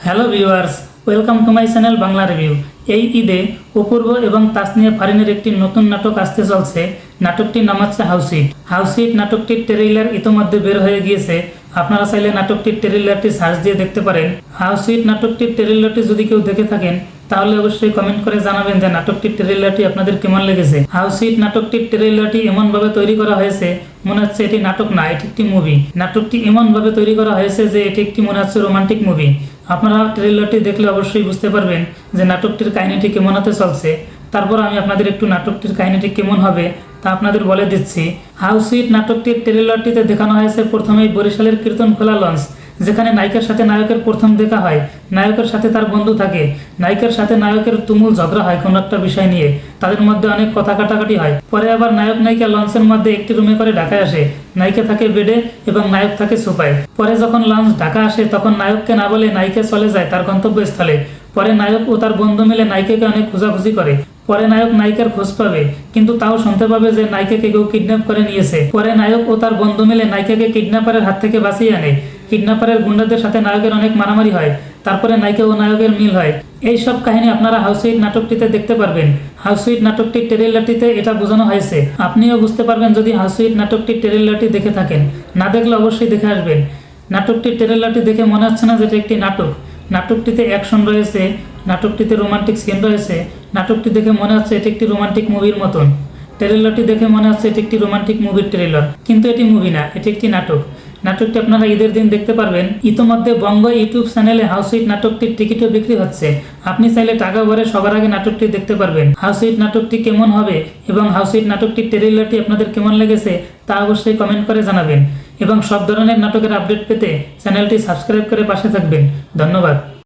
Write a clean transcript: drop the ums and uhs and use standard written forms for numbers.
Hello viewers, welcome to my channel Bangla review. এই ঈদে অপূর্ব এবং তাসনিয়া ফারিনের একটি নতুন নাটক আসতে চলছে। নাটকটির নাম হচ্ছে হাউসইট। হাউসইট নাটকটির ট্রেইলার ইতোমধ্যে বের হয়ে গিয়েছে। আপনারা চাইলে নাটকটির ট্রেইলারটি সার্চ দিয়ে দেখতে পারেন। হাউসইট নাটকটির ট্রেইলারটি যদি কেউ দেখে থাকেন তাহলে অবশ্যই কমেন্ট করে জানাবেন যে নাটকটির ট্রেইলারটি আপনাদের কেমন লেগেছে। হাউসইট নাটকটির ট্রেইলারটি এমনভাবে তৈরি করা হয়েছে মনে হচ্ছে এটি নাটক না, এটি একটি মুভি। নাটকটি এমনভাবে তৈরি করা হয়েছে যে এটি একটি মনে হচ্ছে রোমান্টিক মুভি। আপনারা ট্রেইলারটি দেখলে অবশ্যই বুঝতে পারবেন যে নাটকটির কাহিনীটি কেমন হতে চলছে। তারপর আমি আপনাদের একটু নাটকটির কাহিনীটি কেমন হবে তা আপনাদের বলে দিচ্ছি। হাউসইট নাটকটির ট্রেইলারটিতে দেখানো হয়েছে প্রথমেই বরিশালের কীর্তনখোলা লঞ্চ, যেখানে নায়িকার সাথে নায়কের প্রথম দেখা হয়। নায়কের সাথে তার বন্ধু থাকে। নায়িকার সাথে নায়কের তুমুল ঝগড়া হয় কোনো একটা বিষয় নিয়ে, তাদের মধ্যে অনেক কথা কাটাকাটি হয়। পরে আবার নায়ক নায়িকা লঞ্চের মধ্যে একটি রুমে করে ঢাকায় আসে। নায়িকা থাকে বেডে এবং নায়ক থাকে সোফায়। পরে যখন লঞ্চ ঢাকা আসে তখন নায়ককে না বলে নায়িকা চলে যায় তার গন্তব্যস্থলে। পরে নায়ক ও তার বন্ধু মিলে নায়িকাকে অনেক খোঁজাখুঁজি করে। পরে নায়ক নায়িকার খোঁজ পাবে, কিন্তু তাও শুনতে পাবে যে নায়িকাকে কেউ কিডন্যাপ করে নিয়েছে। পরে নায়ক ও তার বন্ধু মিলে নায়িকাকে কিডন্যাপারের হাত থেকে বাঁচিয়ে আনে। কিডন্যাপারের গুন্ডাদের সাথে নায়কের অনেক মারামারি হয়। তারপরে নায়িকা ও নায়কের মিল হয়। এই সব কাহিনী আপনারা হাউসইট নাটকটিতে দেখতে পারবেন। হাউসইট নাটকটির ট্রেইলারটিতে এটা বোঝানো হয়েছে। আপনিও বুঝতে পারবেন যদি হাউসইট নাটকটির ট্রেইলারটি দেখে থাকেন। না দেখলে অবশ্যই দেখে আসবেন। নাটকটির ট্রেইলারটি দেখে মনে হচ্ছে না যেটা একটি নাটক। নাটকটিতে অ্যাকশন রয়েছে, নাটকটিতে রোমান্টিক সিন রয়েছে। নাটকটি দেখে মনে হচ্ছে এটি একটি রোমান্টিক মুভির মতন। ট্রেইলারটি দেখে মনে হচ্ছে এটি একটি রোমান্টিক মুভির ট্রেইলার, কিন্তু এটি মুভি না, এটি একটি নাটক। নাটকটি আপনারা ঈদের দিন দেখতে পারবেন। ইতোমধ্যে বঙ্গ ইউটিউব চ্যানেলে হাউসইট নাটকটির টিকিটও বিক্রি হচ্ছে। আপনি চাইলে টাকা ভরে সবার আগে নাটকটি দেখতে পারবেন। হাউসইট নাটকটি কেমন হবে এবং হাউসইট নাটকটির ট্রেইলারটি আপনাদের কেমন লেগেছে তা অবশ্যই কমেন্ট করে জানাবেন। এবং সব ধরনের নাটকের আপডেট পেতে চ্যানেলটি সাবস্ক্রাইব করে পাশে থাকবেন। ধন্যবাদ।